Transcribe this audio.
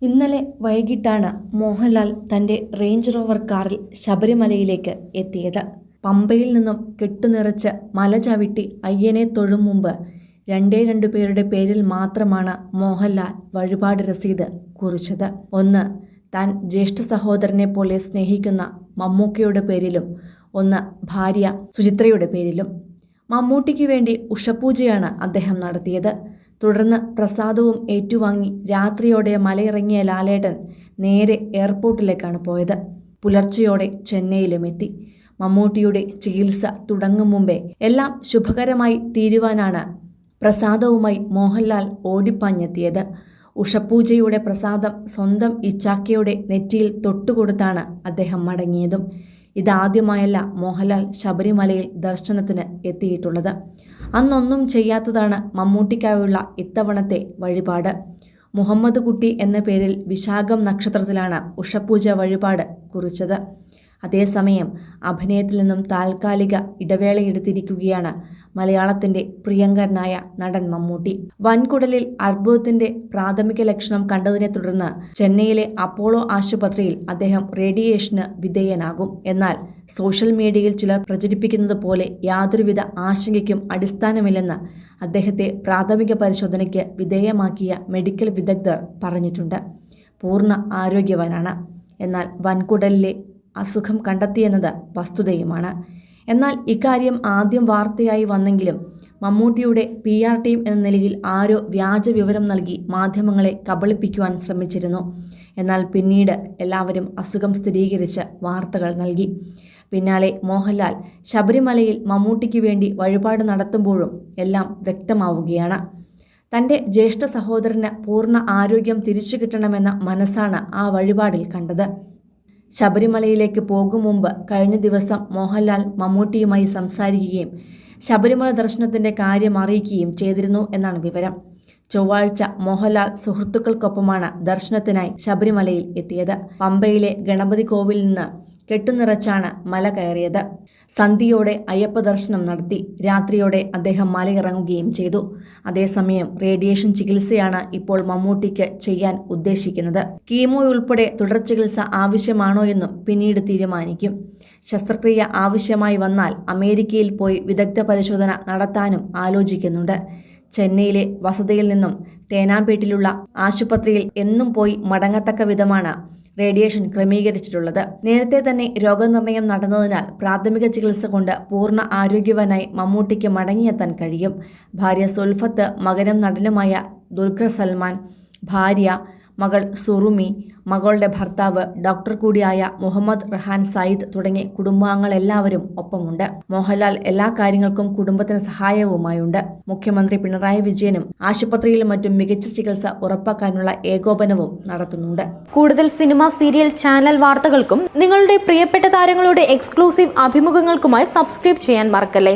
ഇന്നലെ വൈകിട്ടാണ് മോഹൻലാൽ തൻ്റെ റേഞ്ച് റോവർ കാറിൽ ശബരിമലയിലേക്ക് എത്തിയത്. പമ്പയിൽ നിന്നും കെട്ടുനിറച്ച് മല ചവിട്ടി അയ്യനെ തൊഴും മുമ്പ് രണ്ടു പേരുടെ പേരിൽ മാത്രമാണ് മോഹൻലാൽ വഴിപാട് രസീത് കുറിച്ചത്. ഒന്ന് താൻ ജ്യേഷ്ഠ സഹോദരനെ പോലെ സ്നേഹിക്കുന്ന മമ്മൂക്കയുടെ പേരിലും ഒന്ന് ഭാര്യ സുചിത്രയുടെ പേരിലും. മമ്മൂട്ടിക്ക് വേണ്ടി ഉഷപൂജയാണ് അദ്ദേഹം നടത്തിയത്. തുടർന്ന് പ്രസാദവും ഏറ്റുവാങ്ങി രാത്രിയോടെ മലയിറങ്ങിയ ലാലേട്ടൻ നേരെ എയർപോർട്ടിലേക്കാണ് പോയത്. പുലർച്ചെയോടെ ചെന്നൈയിലുമെത്തി. മമ്മൂട്ടിയുടെ ചികിത്സ തുടങ്ങും മുമ്പേ എല്ലാം ശുഭകരമായി തീരുവാനാണ് പ്രസാദവുമായി മോഹൻലാൽ ഓടിപ്പാഞ്ഞെത്തിയത്. ഉഷപൂജയുടെ പ്രസാദം സ്വന്തം ഇച്ചാക്കയുടെ നെറ്റിയിൽ തൊട്ടുകൊടുത്താണ് അദ്ദേഹം മടങ്ങിയതും. ഇതാദ്യമായല്ല മോഹൻലാൽ ശബരിമലയിൽ ദർശനത്തിന് എത്തിയിട്ടുള്ളത്. അന്നൊന്നും ചെയ്യാത്തതാണ് മമ്മൂട്ടിക്കായുള്ള ഇത്തവണത്തെ വഴിപാട്. മുഹമ്മദ് കുട്ടി എന്ന പേരിൽ വിശാഖം നക്ഷത്രത്തിലാണ് ഉഷപൂജ വഴിപാട് കുറിച്ചത്. അതേസമയം അഭിനയത്തിൽ നിന്നും താൽക്കാലിക ഇടവേളയെടുത്തിരിക്കുകയാണ് മലയാളത്തിന്റെ പ്രിയങ്കരനായ നടൻ മമ്മൂട്ടി. വൻകുടലിൽ അർബുദത്തിന്റെ പ്രാഥമിക ലക്ഷണം കണ്ടതിനെ തുടർന്ന് ചെന്നൈയിലെ അപ്പോളോ ആശുപത്രിയിൽ അദ്ദേഹം റേഡിയേഷന് വിധേയനാകും. എന്നാൽ സോഷ്യൽ മീഡിയയിൽ ചിലർ പ്രചരിപ്പിക്കുന്നത് പോലെ യാതൊരുവിധ ആശങ്കയ്ക്കും അടിസ്ഥാനമില്ലെന്ന് അദ്ദേഹത്തെ പ്രാഥമിക പരിശോധനയ്ക്ക് വിധേയമാക്കിയ മെഡിക്കൽ വിദഗ്ധർ പറഞ്ഞിട്ടുണ്ട്. പൂർണ്ണ ആരോഗ്യവാനാണ്. എന്നാൽ വൻകുടലിലെ അസുഖം കണ്ടെത്തിയെന്നത് വസ്തുതയുമാണ്. എന്നാൽ ഇക്കാര്യം ആദ്യം വാർത്തയായി വന്നെങ്കിലും മമ്മൂട്ടിയുടെ PR ടീം എന്ന നിലയിൽ ആരോ വ്യാജ വിവരം നൽകി മാധ്യമങ്ങളെ കബളിപ്പിക്കുവാൻ ശ്രമിച്ചിരുന്നു. എന്നാൽ പിന്നീട് എല്ലാവരും അസുഖം സ്ഥിരീകരിച്ച് വാർത്തകൾ നൽകി. പിന്നാലെ മോഹൻലാൽ ശബരിമലയിൽ മമ്മൂട്ടിക്ക് വേണ്ടി വഴിപാട് നടത്തുമ്പോഴും എല്ലാം വ്യക്തമാവുകയാണ്. തൻ്റെ ജ്യേഷ്ഠ സഹോദരന് പൂർണ്ണ ആരോഗ്യം തിരിച്ചു കിട്ടണമെന്ന മനസ്സാണ് ആ വഴിപാടിൽ കണ്ടത്. ശബരിമലയിലേക്ക് പോകും മുമ്പ് കഴിഞ്ഞ ദിവസം മോഹൻലാൽ മമ്മൂട്ടിയുമായി സംസാരിക്കുകയും ശബരിമല ദർശനത്തിൻ്റെ കാര്യം അറിയിക്കുകയും ചെയ്തിരുന്നു എന്നാണ് വിവരം. ചൊവ്വാഴ്ച മോഹൻലാൽ സുഹൃത്തുക്കൾക്കൊപ്പമാണ് ദർശനത്തിനായി ശബരിമലയിൽ എത്തിയത്. പമ്പയിലെ ഗണപതി കോവിലിൽ നിന്ന് കെട്ടുനിറച്ചാണ് മല കയറിയത്. സന്ധ്യയോടെ അയ്യപ്പ ദർശനം നടത്തി. രാത്രിയോടെ അദ്ദേഹം മലയിറങ്ങുകയും ചെയ്തു. അതേസമയം റേഡിയേഷൻ ചികിത്സയാണ് ഇപ്പോൾ മമ്മൂട്ടിക്ക് ചെയ്യാൻ ഉദ്ദേശിക്കുന്നത്. കീമോയുൾപ്പെടെ തുടർ ചികിത്സ ആവശ്യമാണോ എന്നും പിന്നീട് തീരുമാനിക്കും. ശസ്ത്രക്രിയ ആവശ്യമായി വന്നാൽ അമേരിക്കയിൽ പോയി വിദഗ്ധ പരിശോധന നടത്താനും ആലോചിക്കുന്നുണ്ട്. ചെന്നൈയിലെ വസതിയിൽ നിന്നും തേനാമ്പേട്ടിലുള്ള ആശുപത്രിയിൽ എന്നും പോയി മടങ്ങത്തക്ക വിധമാണ് റേഡിയേഷൻ ക്രമീകരിച്ചിട്ടുള്ളത്. നേരത്തെ തന്നെ രോഗനിർണയം നടന്നതിനാൽ പ്രാഥമിക ചികിത്സ കൊണ്ട് പൂർണ്ണ ആരോഗ്യവാനായി മമ്മൂട്ടിക്ക് മടങ്ങിയെത്താൻ കഴിയും. ഭാര്യ സുൽഫത്ത്, മകനും നടനുമായ ദുൽഖർ സൽമാൻ, ഭാര്യ, മകൾ സുറുമി, മകളുടെ ഭർത്താവ് ഡോക്ടർ കൂടിയായ മുഹമ്മദ് റഹാൻ സയ്യിദ് തുടങ്ങി കുടുംബാംഗങ്ങളെല്ലാവരും ഒപ്പമുണ്ട്. മോഹൻലാൽ എല്ലാ കാര്യങ്ങൾക്കും കുടുംബത്തിന് സഹായവുമായുണ്ട്. മുഖ്യമന്ത്രി പിണറായി വിജയനും ആശുപത്രിയിലും മറ്റും മികച്ച ചികിത്സ ഉറപ്പാക്കാനുള്ള ഏകോപനവും നടത്തുന്നുണ്ട്. കൂടുതൽ സിനിമ, സീരിയൽ, ചാനൽ വാർത്തകൾക്കും നിങ്ങളുടെ പ്രിയപ്പെട്ട താരങ്ങളുടെ എക്സ്ക്ലൂസീവ് അഭിമുഖങ്ങൾക്കുമായി സബ്സ്ക്രൈബ് ചെയ്യാൻ മറക്കല്ലേ.